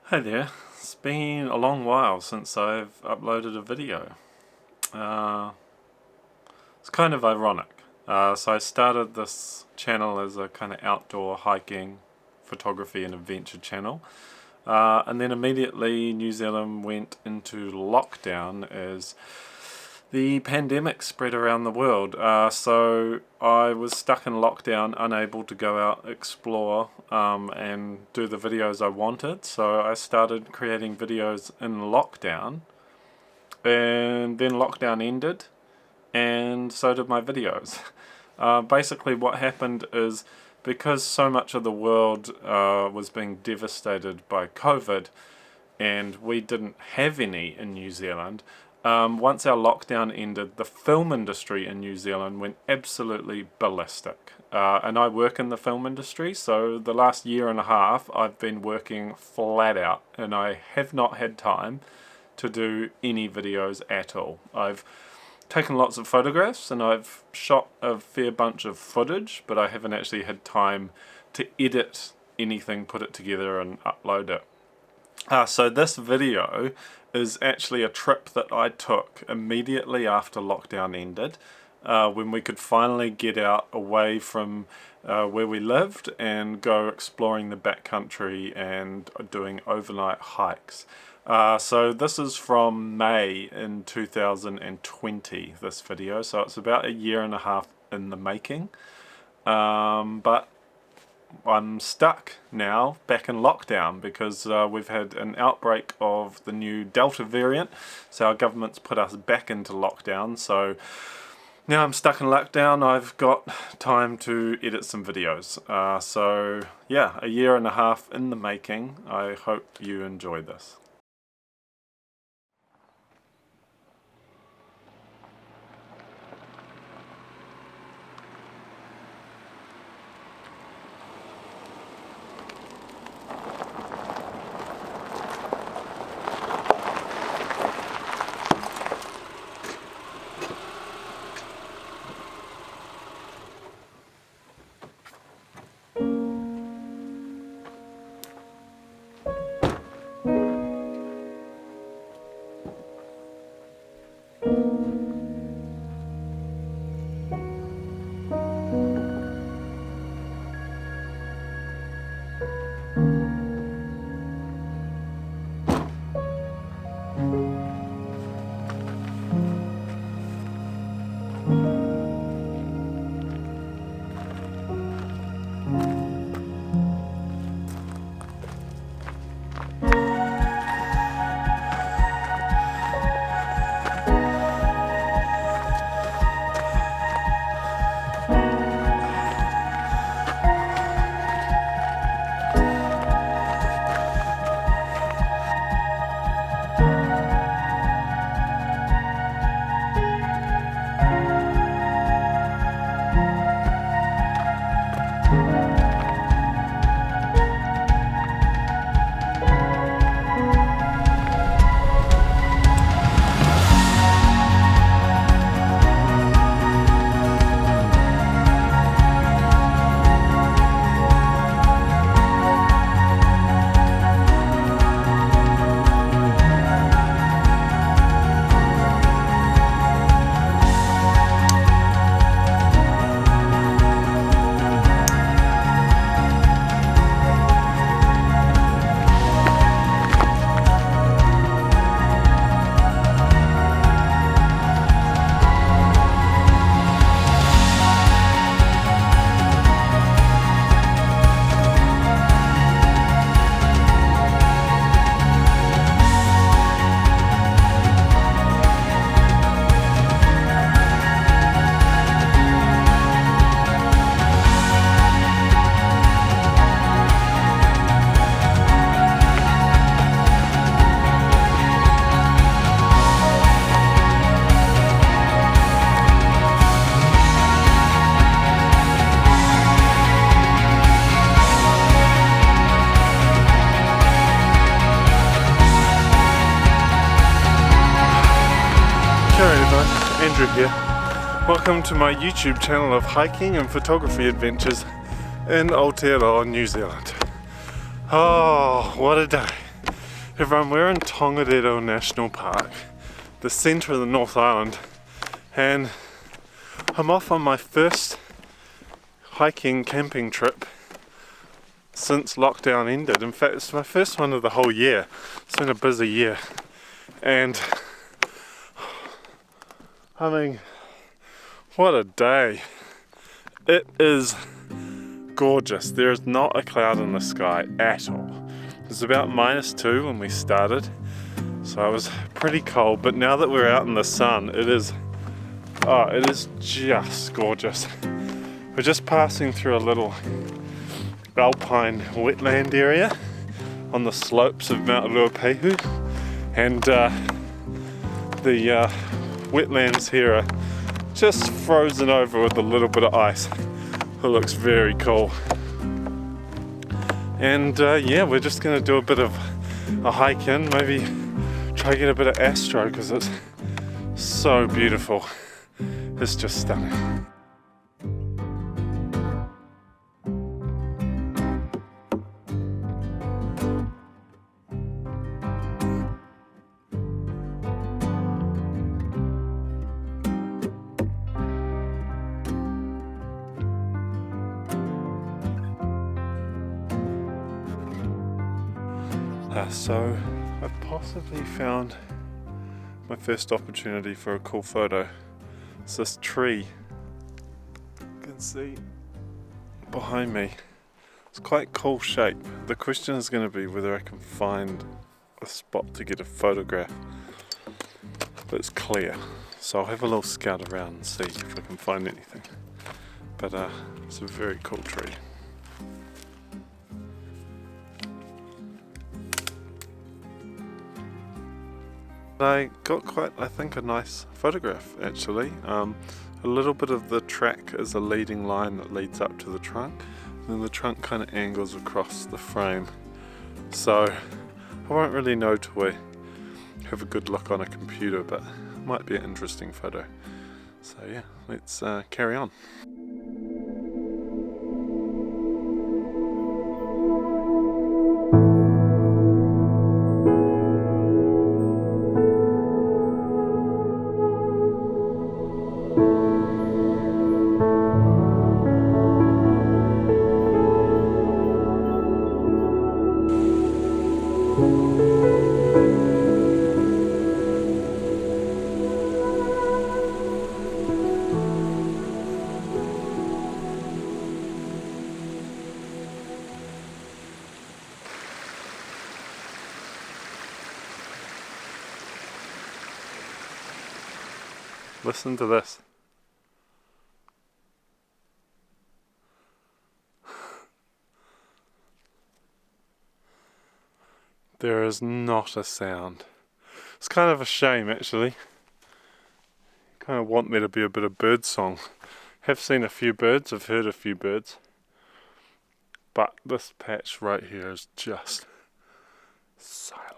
Hey there, it's been a long while since I've uploaded a video. It's kind of ironic. So I started this channel as a kind of outdoor hiking, photography and adventure channel. And then immediately New Zealand went into lockdown as the pandemic spread around the world. So I was stuck in lockdown, unable to go out, explore, and do the videos I wanted. So I started creating videos in lockdown, and then lockdown ended, and so did my videos. Basically what happened is, because so much of the world was being devastated by COVID, and we didn't have any in New Zealand, once our lockdown ended, the film industry in New Zealand went absolutely ballistic. And I work in the film industry, so the last year and a half I've been working flat out, and I have not had time to do any videos at all. I've taken lots of photographs and I've shot a fair bunch of footage, but I haven't actually had time to edit anything, put it together and upload it. So this video is actually a trip that I took immediately after lockdown ended, when we could finally get out away from where we lived and go exploring the backcountry and doing overnight hikes. So this is from May in 2020, this video, so it's about a year and a half in the making, but I'm stuck now back in lockdown because we've had an outbreak of the new Delta variant, so our government's put us back into lockdown. So now I'm stuck in lockdown. I've got time to edit some videos. So yeah, a year and a half in the making. I hope you enjoy this. Andrew here. Welcome to my YouTube channel of hiking and photography adventures in Aotearoa, New Zealand. Oh, what a day. Everyone, we're in Tongariro National Park, the centre of the North Island, and I'm off on my first hiking camping trip since lockdown ended. In fact, it's my first one of the whole year. It's been a busy year, and I mean, what a day. It is gorgeous. There is not a cloud in the sky at all. It was about -2 when we started, so it was pretty cold, but now that we're out in the sun, it is just gorgeous. We're just passing through a little alpine wetland area on the slopes of Mount Ruapehu, and the wetlands here are just frozen over with a little bit of ice. It looks very cool. And yeah, we're just going to do a bit of a hike in, maybe try to get a bit of astro because it's so beautiful. It's just stunning. So I've possibly found my first opportunity for a cool photo. It's this tree you can see behind me. It's quite cool shape. The question is going to be whether I can find a spot to get a photograph, but it's clear, so I'll have a little scout around and see if I can find anything. But it's a very cool tree. I got quite, I think, a nice photograph actually. A little bit of the track is a leading line that leads up to the trunk, and then the trunk kind of angles across the frame. So I won't really know till we have a good look on a computer, but it might be an interesting photo. So yeah, let's carry on. Listen to this. There is not a sound. It's kind of a shame actually. Kind of want there to be a bit of bird song. Have seen a few birds, I've heard a few birds, but this patch right here is just silent.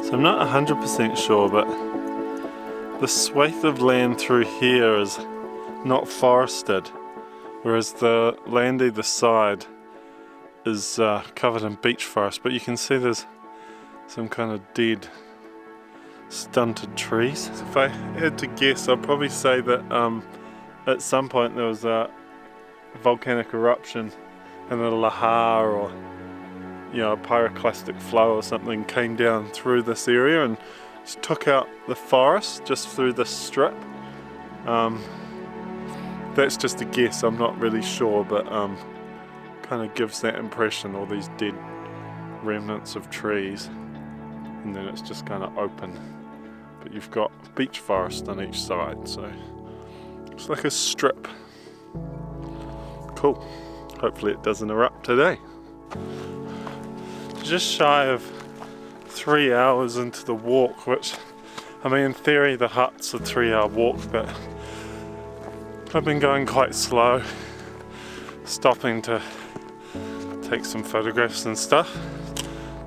So I'm not 100% sure, but the swathe of land through here is not forested, whereas the land either side is covered in beech forest, but you can see there's some kind of dead, stunted trees. So if I had to guess, I'd probably say that at some point there was a volcanic eruption and a lahar or a pyroclastic flow or something came down through this area and just took out the forest just through this strip. That's just a guess, I'm not really sure, but kind of gives that impression, all these dead remnants of trees, and then it's just kind of open, but you've got beech forest on each side, so it's like a strip. Cool. Hopefully it doesn't erupt today. Just shy of 3 hours into the walk, which, I mean, in theory the hut's a 3-hour walk, but I've been going quite slow, stopping to take some photographs and stuff.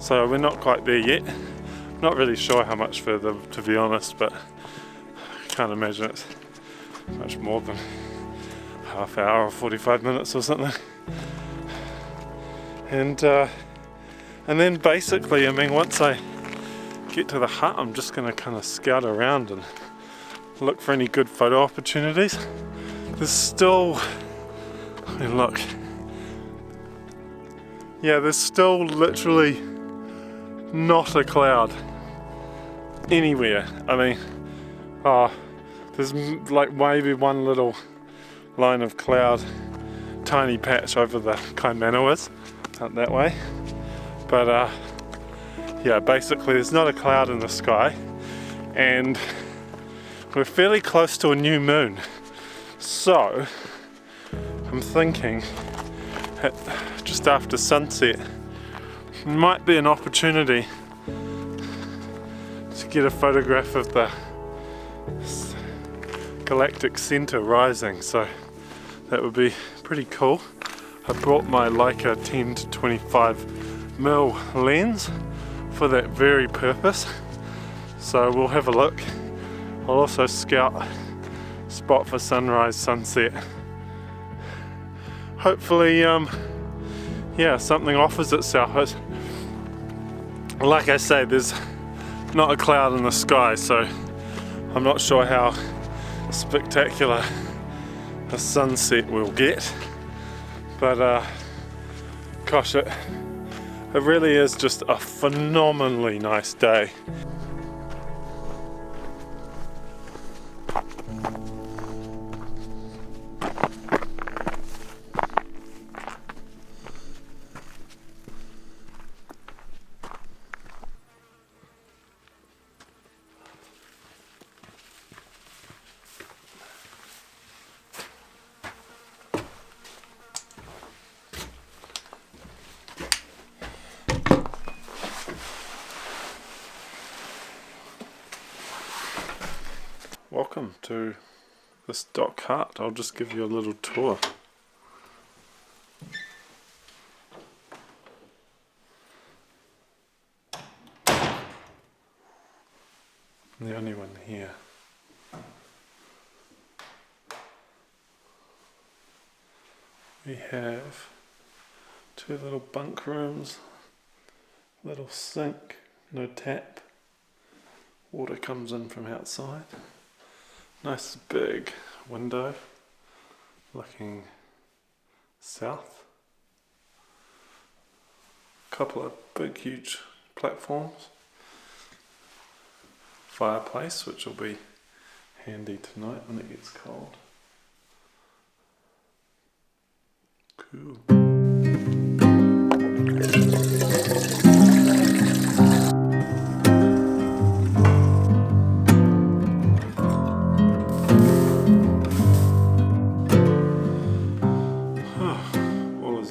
So we're not quite there yet. Not really sure how much further, to be honest, but I can't imagine it's much more than half hour or 45 minutes or something. And then basically, I mean, once I get to the hut, I'm just going to kind of scout around and look for any good photo opportunities. There's still, I mean, look, yeah, there's still literally not a cloud anywhere. I mean, there's like maybe one little line of cloud, tiny patch over the Kaimanawas out that way, but yeah, basically there's not a cloud in the sky, and we're fairly close to a new moon, so I'm thinking at just after sunset might be an opportunity to get a photograph of the galactic center rising, so that would be pretty cool. I brought my Leica 10 to 25mm lens for that very purpose, so we'll have a look. I'll also scout spot for sunrise, sunset. Hopefully yeah, something offers itself. Like I say, there's not a cloud in the sky, so I'm not sure how spectacular a sunset we'll get, but gosh, it really is just a phenomenally nice day. Welcome to this dock hut. I'll just give you a little tour. I'm the only one here. We have two little bunk rooms, little sink, no tap. Water comes in from outside. Nice big window looking south. Couple of big huge platforms. Fireplace, which will be handy tonight when it gets cold. Cool.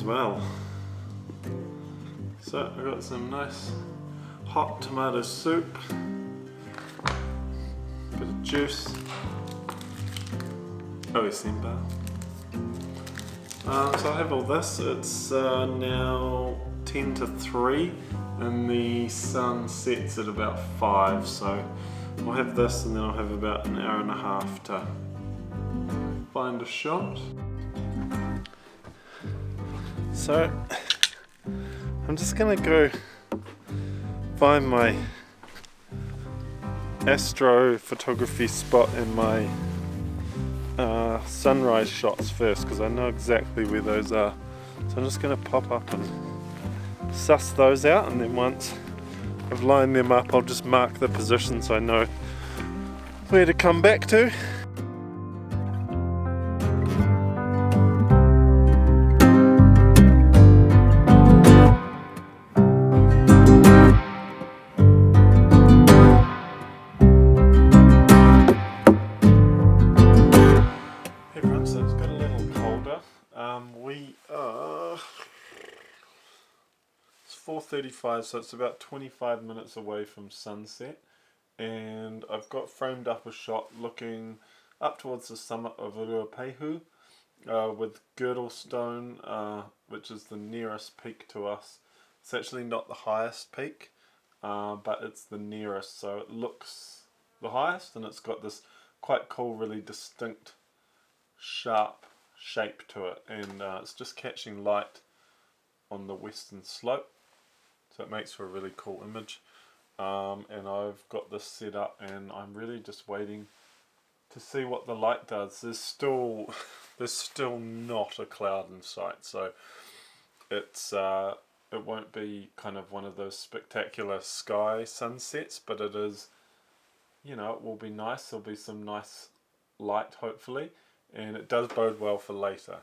Well, so I got some nice hot tomato soup, bit of juice, oisimba. So I have all this. It's now 10 to 3 and the sun sets at about 5, so I'll have this and then I'll have about an hour and a half to find a shot. So I'm just gonna go find my astrophotography spot in my sunrise shots first, because I know exactly where those are. So I'm just gonna pop up and suss those out, and then once I've lined them up, I'll just mark the position so I know where to come back to. It's 4:35, so it's about 25 minutes away from sunset, and I've got framed up a shot looking up towards the summit of Ruapehu with Girdlestone, which is the nearest peak to us, It's actually not the highest peak, but it's the nearest, so it looks the highest, and it's got this quite cool, really distinct, sharp shape to it, and it's just catching light on the western slope, so it makes for a really cool image. And I've got this set up, and I'm really just waiting to see what the light does. There's still not a cloud in sight, so it's it won't be kind of one of those spectacular sky sunsets, but it is, you know, it will be nice. There'll be some nice light, hopefully, and it does bode well for later.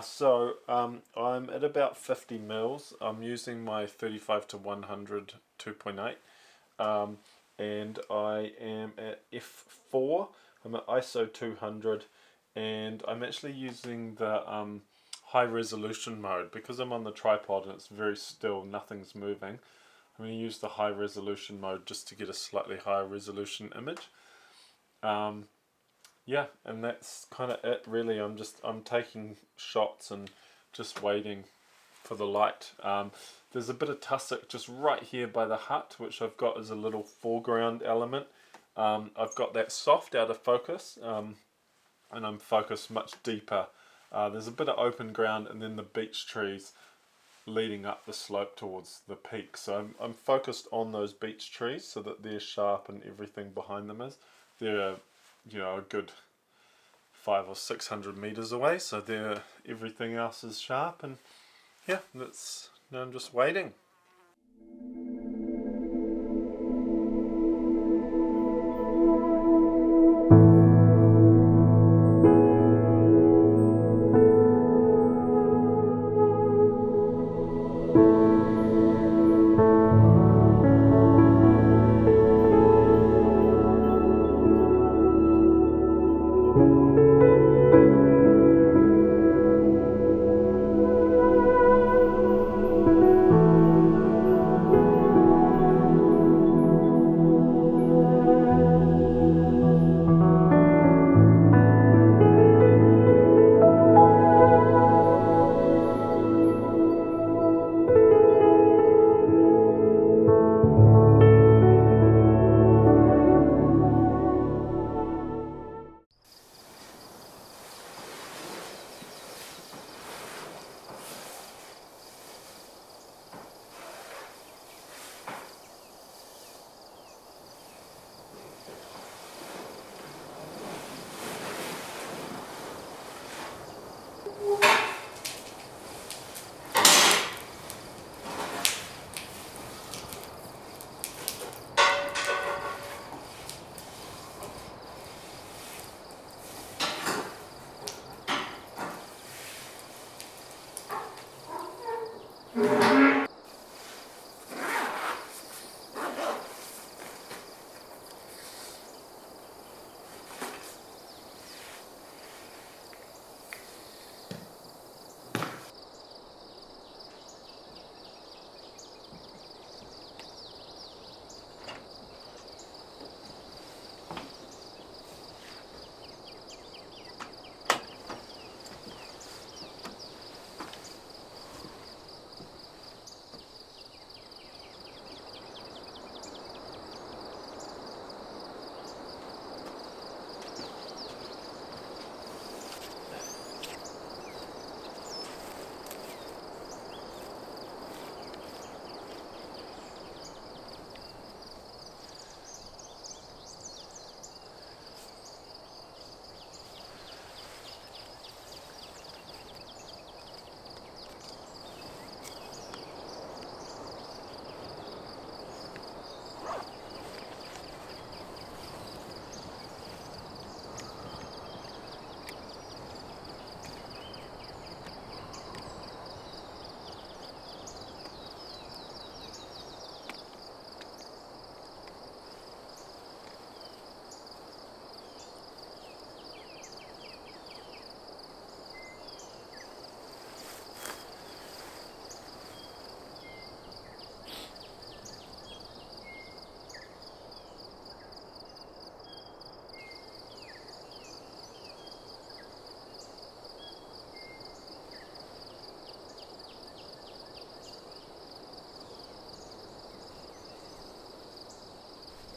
So I'm at about 50 mils. I'm using my 35 to 100 2.8, and I am at f4. I'm at ISO 200, and I'm actually using the high resolution mode because I'm on the tripod and it's very still, nothing's moving. I'm going to use the high resolution mode just to get a slightly higher resolution image. Yeah, and that's kind of it really. I'm taking shots and just waiting for the light. There's a bit of tussock just right here by the hut, which I've got as a little foreground element. I've got that soft out of focus, and I'm focused much deeper. There's a bit of open ground and then the beech trees leading up the slope towards the peak. So I'm focused on those beech trees so that they're sharp and everything behind them is. They're, you know, a good 500 or 600 meters away, so everything else is sharp, and yeah, now I'm just waiting.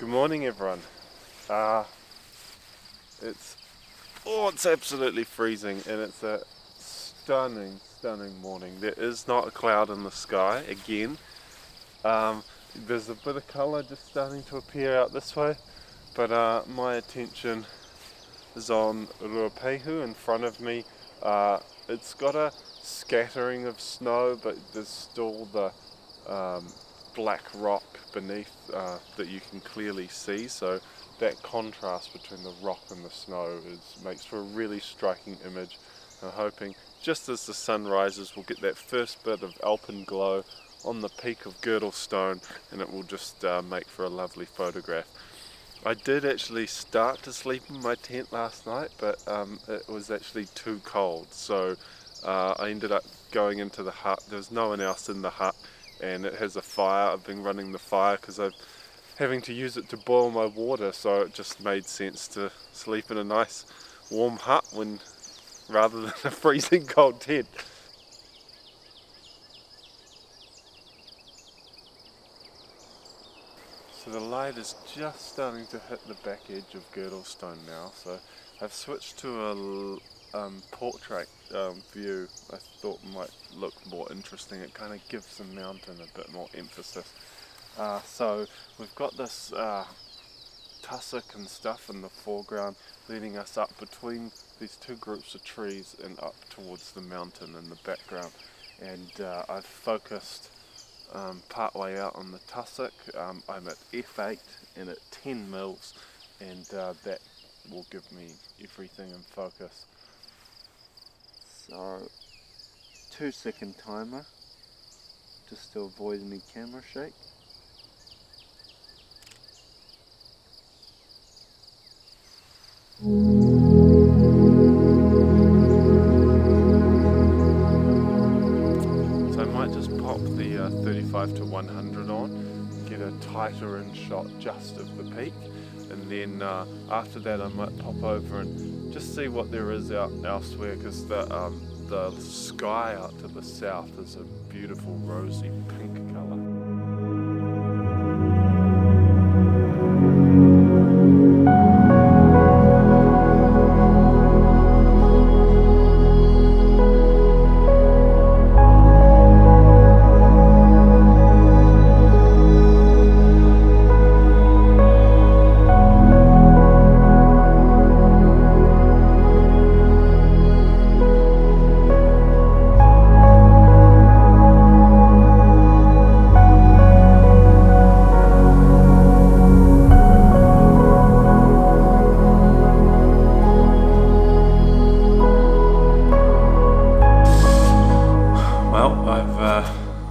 Good morning, everyone. It's absolutely freezing, and it's a stunning morning. There is not a cloud in the sky again. There's a bit of colour just starting to appear out this way, but my attention is on Ruapehu in front of me. It's got a scattering of snow, but there's still the black rock beneath that you can clearly see, so that contrast between the rock and the snow makes for a really striking image. I'm hoping just as the sun rises we'll get that first bit of alpenglow on the peak of Girdlestone, and it will just make for a lovely photograph. I did actually start to sleep in my tent last night, but it was actually too cold, so I ended up going into the hut. There was no one else in the hut, and it has a fire. I've been running the fire because I'm having to use it to boil my water, so it just made sense to sleep in a nice warm hut rather than a freezing cold tent. So the light is just starting to hit the back edge of Girdlestone now, so I've switched to a portrait view. I thought might look more interesting. It kind of gives the mountain a bit more emphasis. So we've got this tussock and stuff in the foreground leading us up between these two groups of trees and up towards the mountain in the background, and I've focused part way out on the tussock. I'm at f8 and at 10 mils, and that will give me everything in focus. So 2-second timer just to avoid any camera shake. So I might just pop the 35 to 100 on, get a tighter in shot just of the peak, and then after that I might pop over and just see what there is out elsewhere, because the sky out to the south is a beautiful rosy pink colour.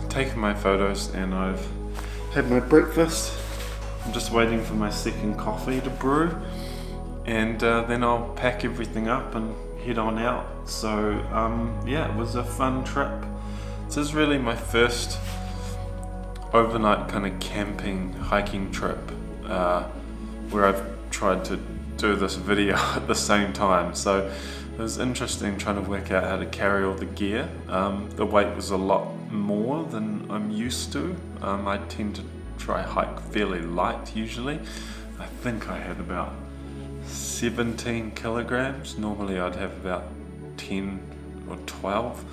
Taken my photos and I've had my breakfast. I'm just waiting for my second coffee to brew, and then I'll pack everything up and head on out. So yeah, it was a fun trip. This is really my first overnight kind of camping, hiking trip where I've tried to do this video at the same time. So it was interesting trying to work out how to carry all the gear. The weight was a lot more than I'm used to. I tend to try hike fairly light usually. I think I had about 17 kilograms. Normally I'd have about 10 or 12.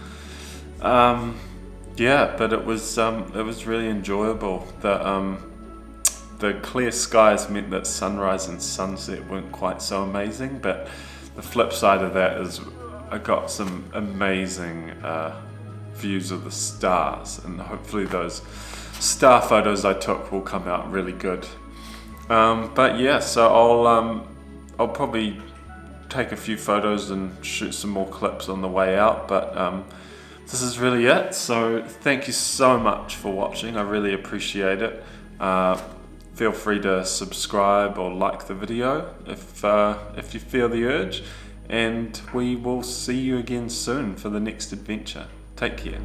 Yeah, but it was really enjoyable. The clear skies meant that sunrise and sunset weren't quite so amazing, but the flip side of that is I got some amazing views of the stars, and hopefully those star photos I took will come out really good. But yeah, so I'll probably take a few photos and shoot some more clips on the way out, but this is really it. So thank you so much for watching. I really appreciate it. Feel free to subscribe or like the video if you feel the urge, and we will see you again soon for the next adventure. Take care.